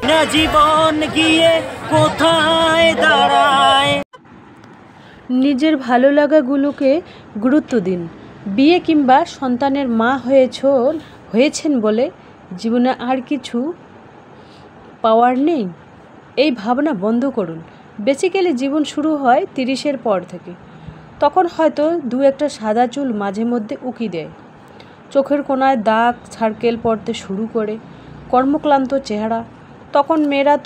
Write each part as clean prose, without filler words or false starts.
না জীবন গিয়ে কোথায় দাঁড়ায়। নিজের ভালো লাগাগুলোকে গুরুত্ব দিন। বিয়ে কিংবা সন্তানের মা হয়েছেন বলে জীবনে আর কিছু পাওয়ার নেই, এই ভাবনা বন্ধ করুন। বেসিক্যালি জীবন শুরু হয় 30-এর পর থেকে। তখন হয়তো দু একটা সাদা চুল মাঝে মধ্যে উকি দেয়, চোখের কোণায় দাগ সার্কেল পড়তে শুরু করে, কর্মক্লান্ত চেহারা। তখন মেয়েরা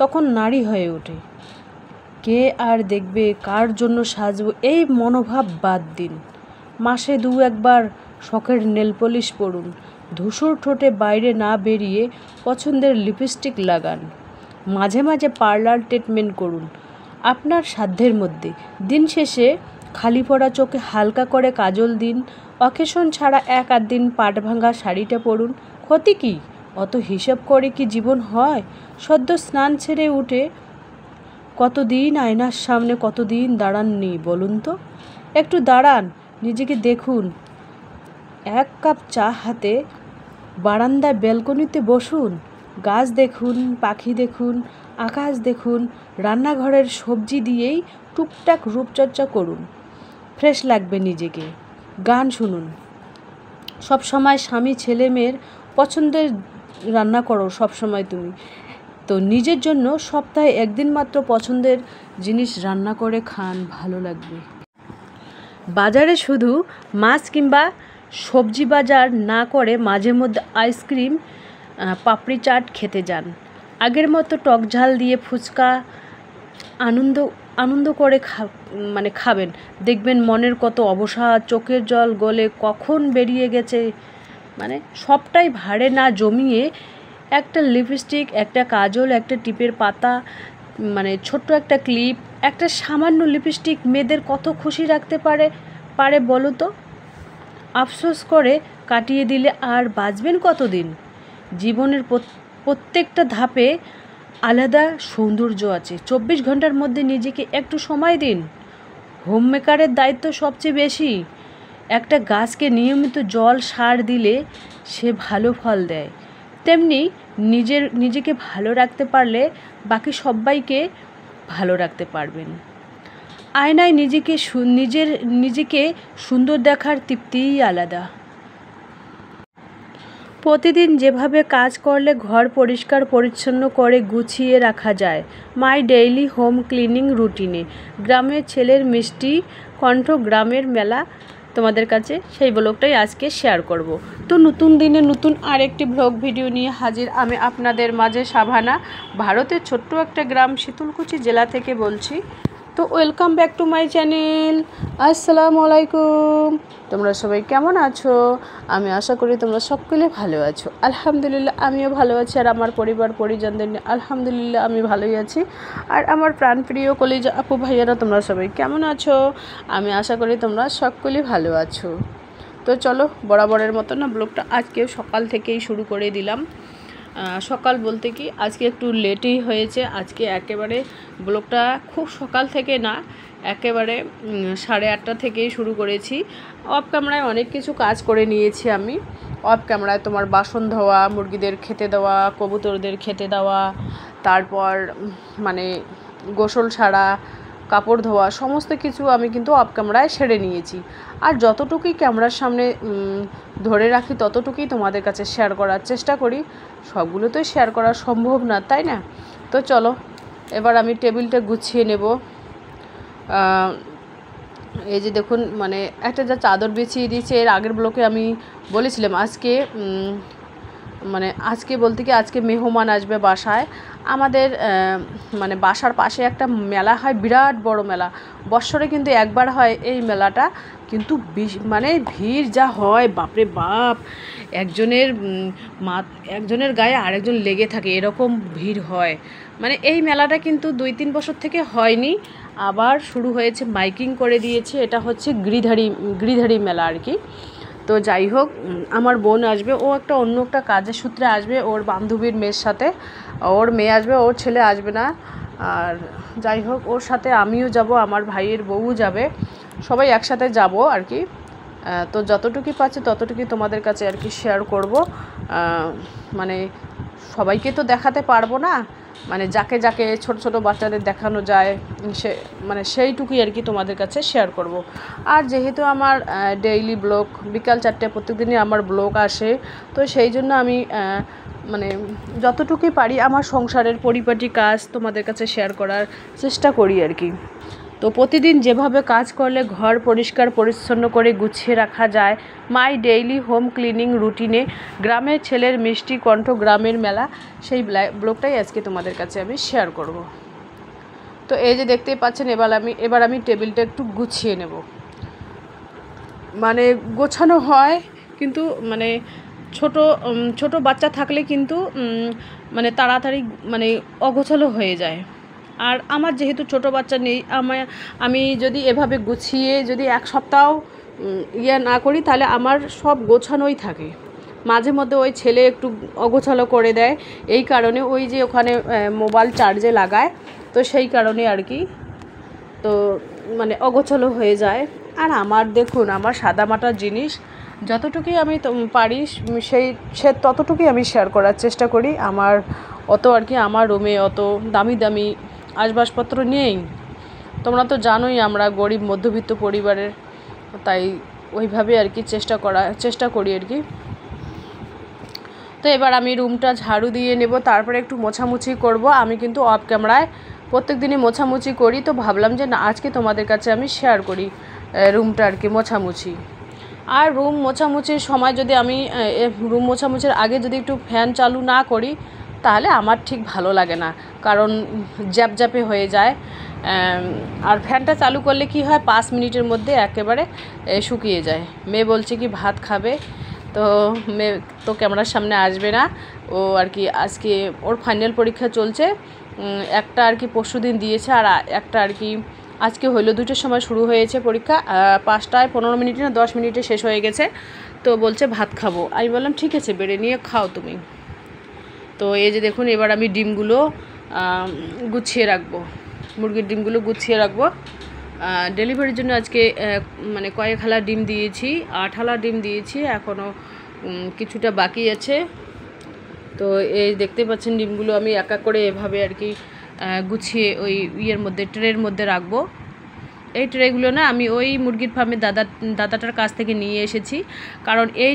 তখন নারী হয়ে ওঠে। কে আর দেখবে, কার জন্য সাজবো, এই মনোভাব বাদ দিন। মাসে 2-1 শখের নেলপলিশ পরুন। ধূসর ঠোঁটে বাইরে না বেরিয়ে পছন্দের লিপস্টিক লাগান। মাঝে মাঝে পার্লার ট্রিটমেন্ট করুন আপনার সাধ্যের মধ্যে। দিন শেষে খালি পড়া চোখে হালকা করে কাজল দিন। অকেশন ছাড়া 1-8 দিন পাট ভাঙা শাড়িটা পরুন। ক্ষতি কি? অত হিসাব করে কি জীবন হয়? সদ্য স্নান ছেড়ে উঠে কতদিন আয়নার সামনে কতদিন দাঁড়াননি বলুন তো? একটু দাঁড়ান, নিজেকে দেখুন। 1 কাপ চা হাতে বারান্দায় ব্যালকনিতে বসুন। গাছ দেখুন, পাখি দেখুন, আকাশ দেখুন। রান্নাঘরের সবজি দিয়েই টুকটাক রূপচর্চা করুন। ফ্রেশ লাগবে নিজেকে। গান শুনুন। সব সময় স্বামী ছেলে মেয়ের পছন্দের রান্না করো সব সময় তুমি। তো নিজের জন্য সপ্তাহে 1 দিন মাত্র পছন্দের জিনিস রান্না করে খান, ভালো লাগবে। বাজারে শুধু মাছ কিংবা সবজি বাজার না করে মাঝে মধ্যে আইসক্রিম, পাপড়ি চাট খেতে যান। আগের মতো টক ঝাল দিয়ে ফুচকা আনন্দ করে খাবেন। দেখবেন মনের কত অবসাদ, চোখের জল গলে কখন বেরিয়ে গেছে। সবটাই ভাড়ে না জমিয়ে একটা লিপস্টিক, একটা কাজল, একটা টিপের পাতা, ছোট্ট একটা ক্লিপ, একটা সামান্য লিপস্টিক মেয়েদের কত খুশি রাখতে পারে বলো তো? আফসোস করে কাটিয়ে দিলে আর বাঁচবেন কতদিন? জীবনের প্রত্যেকটা ধাপে আলাদা সৌন্দর্য আছে। 24 ঘন্টার মধ্যে নিজেকে একটু সময় দিন। হোম মেকারের দায়িত্ব সবচেয়ে বেশি। একটা গাছকে নিয়মিত জল সার দিলে সে ভালো ফল দেয়। তেমনি নিজেকে ভালো রাখতে পারলে বাকি সবাইকে ভালো রাখতে পারবেন। আয়নায় নিজেকে সুন্দর দেখার তৃপ্তিই আলাদা। প্রতিদিন যেভাবে কাজ করলে ঘর পরিষ্কার পরিচ্ছন্ন করে গুছিয়ে রাখা যায়, মাই ডেইলি হোম ক্লিনিং রুটিনে। গ্রামের ছেলের মিষ্টি কণ্ঠ, গ্রামের মেলা তোমাদের কাছে, সেই ব্লগটাই আজকে শেয়ার করব। তো নতুন দিনে নতুন আরেকটি ব্লগ ভিডিও নিয়ে হাজির আমি আপনাদের মাঝে। সাভানা, ভারতের ছোট্ট একটা গ্রাম শীতলকুচি জেলা থেকে বলছি। তো welcome back to my channel. আসসালামু আলাইকুম। তোমরা সবাই কেমন আছো? আমি আশা করি তোমরা সকলে ভালো আছো। আলহামদুলিল্লাহ আমিও ভালো আছি, আর আমার পরিবার পরিজনদের নিয়ে আলহামদুলিল্লাহ আমি ভালোই আছি। আর আমার প্রাণপ্রিয় কলিজা আপু ভাইয়ারা তোমরা সবাই কেমন আছো? আমি আশা করি তোমরা সকলেই ভালো আছো। তো চলো, বরাবরের মতো না ব্লগটা আজকেও সকাল থেকেই শুরু করে দিলাম। সকাল বলতে কি, আজকে একটু লেটই হয়েছে। আজকে একেবারে ব্লগটা খুব সকাল থেকে না, একেবারে 8:30 থেকেই শুরু করেছি। অফ ক্যামেরায় অনেক কিছু কাজ করে নিয়েছি আমি। অফ ক্যামেরায় তোমার বাসন ধোয়া, মুরগিদের খেতে দেওয়া, কবুতরদের খেতে দেওয়া, তারপর গোসল ছাড়া, কাপড় ধোয়া, সমস্ত কিছু আমি কিন্তু অফ ক্যামেরায় সেরে নিয়েছি। আর যতটুকুই ক্যামেরার সামনে ধরে রাখি ততটুকুই তোমাদের কাছে শেয়ার করার চেষ্টা করি। সবগুলো তো শেয়ার করা সম্ভব না, তাই না? তো চলো, এবার আমি টেবিলটা গুছিয়ে নেব। এই যে দেখুন, একটা যা চাদর বিছিয়ে দিয়েছে, এর আগের ব্লকে আমি বলেছিলাম আজকে বলতে কি, আজকে মেহমান আসবে বাসায় আমাদের। বাসার পাশে একটা মেলা হয়, বিরাট বড় মেলা। বৎসরে কিন্তু একবার হয় এই মেলাটা, কিন্তু ভিড় যা হয়, বাপরে বাপ, একজনের গায়ে আরেকজন লেগে থাকে, এরকম ভিড় হয়। এই মেলাটা কিন্তু 2-3 বছর থেকে হয়নি, আবার শুরু হয়েছে, মাইকিং করে দিয়েছে। এটা হচ্ছে গিরিধারী মেলা আর কি। তো যাই হোক, আমার বোন আসবে, ও অন্য একটা কাজের সূত্রে আসবে, ওর বান্ধবীর মেয়ের সাথে। ওর মেয়ে আসবে, ওর ছেলে আসবে না। আর যাই হোক, ওর সাথে আমিও যাব, আমার ভাইয়ের বউ যাবে, সবাই একসাথে যাব আর কি। তো যতটুকুই পাচ্ছি ততটুকুই তোমাদের কাছে আর কি শেয়ার করব। সবাইকে তো দেখাতে পারবো না, মানে যাকে যাকে ছোট ছোট বাচ্চাদের দেখানো যায় সে মানে সেইটুকুই আর কি তোমাদের কাছে শেয়ার করব। আর যেহেতু আমার ডেইলি ব্লগ বিকাল 4টে প্রত্যেকদিনই আমার ব্লগ আসে, তো সেই জন্য আমি মানে যতটুকুই পারি আমার সংসারের পরিপাটি কাজ তোমাদের কাছে শেয়ার করার চেষ্টা করি আর কি। তো প্রতিদিন যেভাবে কাজ করলে ঘর পরিষ্কার পরিচ্ছন্ন করে গুছিয়ে রাখা যায়, মাই ডেইলি হোম ক্লিনিং রুটিনে গ্রামের ছেলের মিষ্টি কণ্ঠ গ্রামের মেলা, সেই ব্লগটাই আজকে তোমাদের কাছে আমি শেয়ার করব। তো এই যে দেখতেই পাচ্ছেন, এবার আমি টেবিলটা একটু গুছিয়ে নেব। মানে গোছানো হয় কিন্তু মানে ছোট বাচ্চা থাকলে কিন্তু মানে তাড়াতাড়ি মানে অগোছালো হয়ে যায়। আর আমার যেহেতু ছোট বাচ্চা নেই, আমি যদি এভাবে গুছিয়ে যদি এক সপ্তাহ না করি তাহলে আমার সব গোছানোই থাকে। মাঝে মধ্যে ওই ছেলে একটু অগোছালো করে দেয়, এই কারণে ওই যে ওখানে মোবাইল চার্জে লাগায়, তো সেই কারণে আর কি তো মানে অগোছালো হয়ে যায়। আর আমার দেখুন, আমার সাদামাটা জিনিস যতটুকুই আমি পারি সে ততটুকুই আমি শেয়ার করার চেষ্টা করি। আমার অত আর কি আমার রুমে অত দামি দামি আসবাবপত্র নেই। তোমরা তো জানোই আমরা গরিব মধ্যবিত্ত পরিবারের, তাই ওইভাবে আর কি চেষ্টা করি আর কি। তো এবার আমি রুমটা ঝাড়ু দিয়ে নেব, তারপরে একটু মোছামুছি করব। আমি কিন্তু অফ ক্যামেরায় প্রত্যেক দিনই মোছামুছি করি, তো ভাবলাম যে না, আজকে তোমাদের কাছে আমি শেয়ার করি রুমটা আর কি মোছামুছি। আর রুম মোছামুছির সময় যদি আমি রুম মোছামুছির আগে যদি একটু ফ্যান চালু না করি তাহলে আমার ঠিক ভালো লাগে না, কারণ জ্যাপে হয়ে যায়। আর ফ্যানটা চালু করলে কি হয়, 5 মিনিটের মধ্যে একেবারে শুকিয়ে যায়। মেয়ে বলছে কি ভাত খাবে, তো মেয়ে তো ক্যামেরার সামনে আসবে না। ও আর কি আজকে ওর ফাইনাল পরীক্ষা চলছে, একটা আর কি পরশুদিন দিয়েছে, আর একটা আর কি আজকে হলো। 2টোর সময় শুরু হয়েছে পরীক্ষা, 5টায় 15 মিনিটে না 10 মিনিটে শেষ হয়ে গেছে। তো বলছে ভাত খাবো, আমি বললাম ঠিক আছে বেড়ে নিয়ে খাও তুমি। তো এই যে দেখুন, এবার আমি ডিমগুলো গুছিয়ে রাখবো, মুরগির ডিমগুলো গুছিয়ে রাখবো। ডেলিভারির জন্য আজকে মানে কয়েক হালা ডিম দিয়েছি, 8 হালা ডিম দিয়েছি, এখনও কিছুটা বাকি আছে। তো এই দেখতে পাচ্ছেন ডিমগুলো আমি এক এক করে এভাবে আর কি গুছিয়ে ওই ট্রের মধ্যে রাখবো। এই ট্রেগুলো না আমি ওই মুরগির ফার্মের দাদাটার কাছ থেকে নিয়ে এসেছি, কারণ এই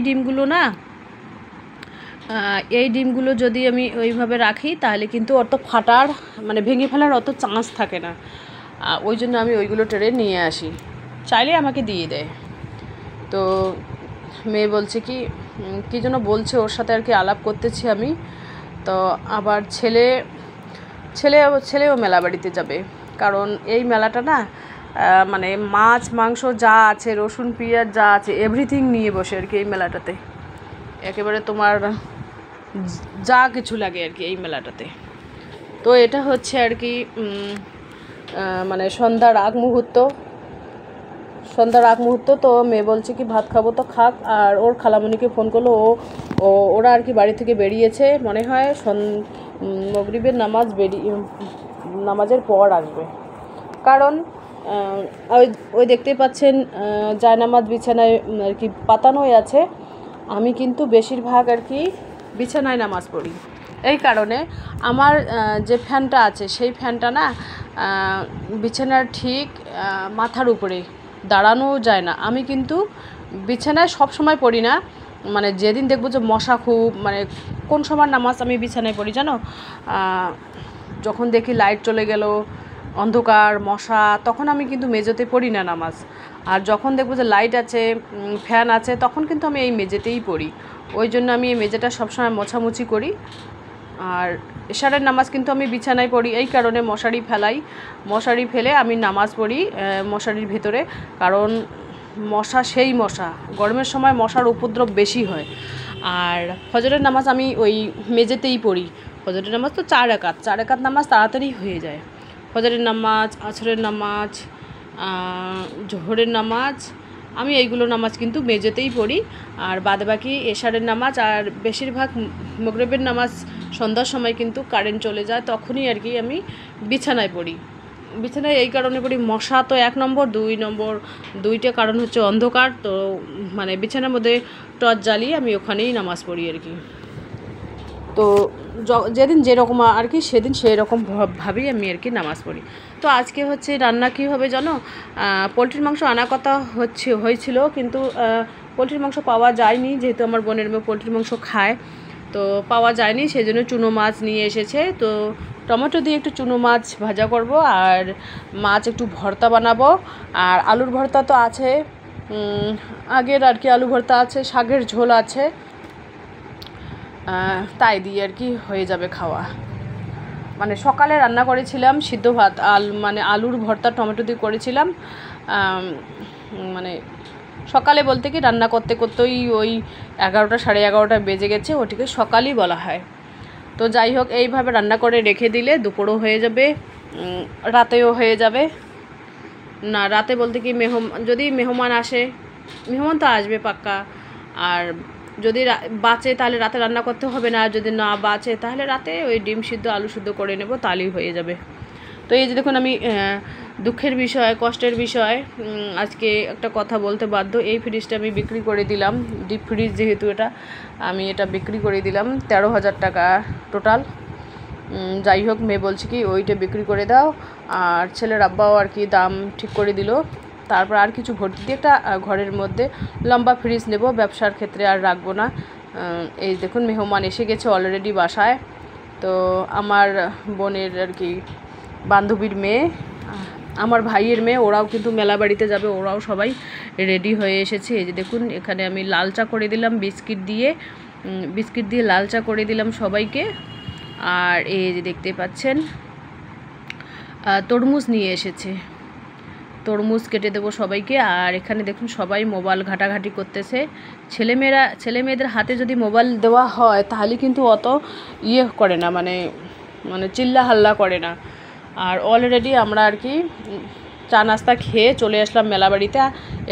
ডিমগুলো যদি আমি ওইভাবে রাখি তাহলে কিন্তু অত ফাটার মানে ভেঙে ফেলার অত চান্স থাকে না। ওই জন্য আমি ওইগুলো ট্রে নিয়ে আসি, চাইলে আমাকে দিয়ে দেয়। তো মেয়ে বলছে কি যেন বলছে, ওর সাথে আর কি আলাপ করতেছি আমি। তো আবার ছেলেও মেলা বাড়িতে যাবে, কারণ এই মেলাটা না মানে মাছ মাংস যা আছে, রসুন পেঁয়াজ যা আছে, এভরিথিং নিয়ে বসে আর কি এই মেলাটাতে। একেবারে তোমার যা কিছু লাগে আর কি এই মেলাটাতে। তো এটা হচ্ছে আর কি মানে সন্ধ্যার আগ মুহূর্ত। তো মেয়ে বলছে কি ভাত খাবো, তো খাক। আর ওর খালামণিকে ফোন করলো, ওরা আর কি বাড়ি থেকে বেরিয়েছে, মনে হয় মাগরিবের নামাজের পর আসবে। কারণ ওই দেখতেই পাচ্ছেন জায়নামাজ বিছানায় আর কি পাতানোই আছে। আমি কিন্তু বেশিরভাগ আর কি বিছানায় নামাজ পড়ি, এই কারণে আমার যে ফ্যানটা আছে সেই ফ্যানটা না বিছানার ঠিক মাথার উপরে দাঁড়ানো যায় না। আমি কিন্তু বিছানায় সব সময় পড়ি না, মানে যেদিন দেখবো যে মশা খুব, মানে কোন সময় নামাজ আমি বিছানায় পড়ি জানো, যখন দেখি লাইট চলে গেল, অন্ধকার, মশা, তখন আমি কিন্তু মেঝেতে পড়ি না নামাজ। আর যখন দেখবো যে লাইট আছে, ফ্যান আছে, তখন কিন্তু আমি এই মেঝেতেই পড়ি। ওই জন্য আমি এই মেঝেটা সবসময় মোছামুছি করি। আর এশারের নামাজ কিন্তু আমি বিছানায় পড়ি, এই কারণে মশারি ফেলে আমি নামাজ পড়ি মশারির ভেতরে, কারণ সেই মশা গরমের সময় মশার উপদ্রব বেশি হয়। আর ফজরের নামাজ আমি ওই মেঝেতেই পড়ি। ফজরের নামাজ তো 4 রাকাত নামাজ তাড়াতাড়ি হয়ে যায়। ফজরের নামাজ, আসরের নামাজ, জোহরের নামাজ, আমি এইগুলো নামাজ কিন্তু মেঝেতেই পড়ি। আর বাদবাকি এশারের নামাজ আর বেশিরভাগ মাগরিবের নামাজ সন্ধ্যার সময় কিন্তু কারেন্ট চলে যায়, তখনই আর কি আমি বিছানায় পড়ি। বিছানায় এই কারণে পড়ি, মশা তো 1 নম্বর, 2 নম্বর, 2টা কারণ হচ্ছে অন্ধকার। তো মানে বিছানার মধ্যে টর্চ জ্বালিয়ে আমি ওখানেই নামাজ পড়ি আর কি। তো যেদিন যেরকম আর কি সেদিন সেই রকম ভাবেই আমি আর কি নামাজ পড়ি। তো আজকে হচ্ছে রান্না কী হবে জানো, পোলট্রির মাংস আনার কথা হয়েছিল, কিন্তু পোলট্রির মাংস পাওয়া যায়নি, যেহেতু আমার বোনের মেয়ে পোলট্রির মাংস খায়, তো পাওয়া যায়নি, সেই জন্য চুনো মাছ নিয়ে এসেছে। তো টমেটো দিয়ে একটু চুনো মাছ ভাজা করব, আর মাছ একটু ভর্তা বানাবো, আর আলুর ভর্তা তো আছে, আগের আর কি আলু ভর্তা আছে, শাকের ঝোল আছে, তাই দিয়ে আর কি হয়ে যাবে খাওয়া। মানে সকালে রান্না করেছিলাম সিদ্ধ ভাত, মানে আলুর ভর্তা টমেটো দিয়ে করেছিলাম, মানে সকালে বলতে কি রান্না করতে করতেই ওই 11টা সাড়ে 11টা বেজে গেছে, ওটিকে সকালই বলা হয়। তো যাই হোক, এইভাবে রান্না করে রেখে দিলে দুপুরও হয়ে যাবে, রাতেও হয়ে যাবে। না রাতে বলতে কি যদি মেহমান আসে, মেহমান তো আসবে পাক্কা, আর যদি বাঁচে তাহলে রাতে রান্না করতে হবে না, আর যদি না বাঁচে তাহলে রাতে ওই ডিম সিদ্ধ আলু সিদ্ধ করে নেব, তাহলেই হয়ে যাবে। তো এই যে দেখুন, আমি দুঃখের বিষয়, কষ্টের বিষয়, আজকে একটা কথা বলতে বাধ্য। এই ফ্রিজটা আমি বিক্রি করে দিলাম, ডিপ ফ্রিজ যেহেতু এটা, আমি এটা বিক্রি করে দিলাম 13,000 টাকা টোটাল। যাই হোক, মেয়ে বলছে কি ওইটা বিক্রি করে দাও, আর ছেলের আব্বাও আর কি দাম ঠিক করে দিল। তারপর আর কিছু ভর্তি দিয়ে একটা ঘরের মধ্যে লম্বা ফ্রিজ নেব, ব্যবসার ক্ষেত্রে আর রাখবো না। এই দেখুন, মেহমান এসে গেছে অলরেডি বাসায়। তো আমার বোনের আর কি বান্ধবীর মেয়ে, আমার ভাইয়ের মেয়ে, ওরাও কিন্তু মেলা বাড়িতে যাবে, ওরাও সবাই রেডি হয়ে এসেছে। এই যে দেখুন, এখানে আমি লাল চা করে দিলাম বিস্কিট দিয়ে লাল চা করে দিলাম সবাইকে। আর এই যে দেখতে পাচ্ছেন তরমুজ নিয়ে এসেছে, তরমুজ কেটে দেবো সবাইকে। আর এখানে দেখুন সবাই মোবাইল ঘাটাঘাটি করতেছে। ছেলেমেয়েদের হাতে যদি মোবাইল দেওয়া হয় তাহলে কিন্তু অত করে না, মানে চিল্লা হাল্লা করে না। আর অলরেডি আমরা আর কি চা নাস্তা খেয়ে চলে আসলাম মেলাবাড়িতে।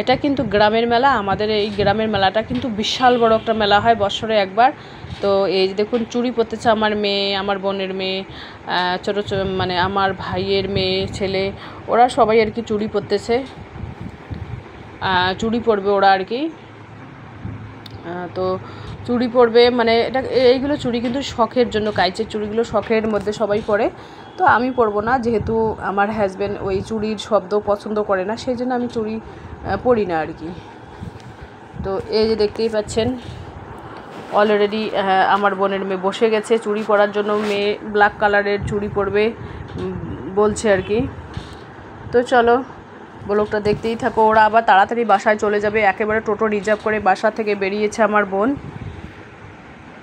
এটা কিন্তু গ্রামের মেলা, আমাদের এই গ্রামের মেলাটা কিন্তু বিশাল বড় একটা মেলা হয় বছরে একবার। তো এই যে দেখুন, চুড়ি পরতেছে আমার মেয়ে, আমার বোনের মেয়ে, ছোটো মানে আমার ভাইয়ের মেয়ে ছেলে, ওরা সবাই আর কি চুড়ি পরতেছে, চুড়ি পরবে ওরা আর কি। তো চুড়ি পরবে, মানে এইগুলো চুড়ি কিন্তু শখের জন্য, কাইচের চুড়িগুলো শখের মধ্যে সবাই পরে। তো আমি পরবো না, যেহেতু আমার হাজব্যান্ড ওই চুড়ির শব্দ পছন্দ করে না, সেই জন্য আমি চুড়ি পরি না আর কি। তো এই যে দেখতেই পাচ্ছেন অলরেডি আমার বোনের মেয়ে বসে গেছে চুড়ি পরার জন্য। মেয়ে ব্ল্যাক কালারের চুড়ি পরবে বলছে আর কি। তো চলো, ব্লগটা দেখতেই থাকো। ওরা আবার তাড়াতাড়ি বাসায় চলে যাবে, একেবারে টোটো রিজার্ভ করে বাসা থেকে বেরিয়েছে আমার বোন।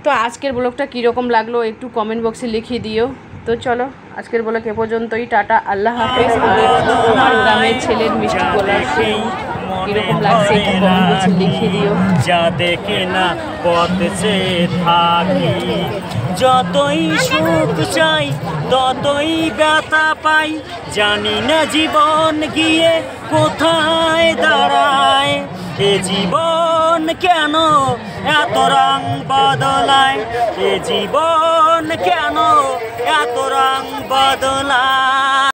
তো আজকের ব্লগটা কীরকম লাগলো একটু কমেন্ট বক্সে লিখিয়ে দিও। তো চলো, আজকের ব্লগ এ পর্যন্তই, টাটা, আল্লাহ হাফেজ। আমার গ্রামের ছেলের মিষ্টি গলার কীরকম লাগছে একটু কমেন্ট বক্সে লিখিয়ে দিও। যা দেখে না পথে থাকি, যতই সুখ চাই ততই ব্যথা পাই, জানি না জীবন গিয়ে কোথায় দাঁড়ায়, এ জীবন কেন এত রং বদলায়, এ জীবন কেন এত রং বদলায়।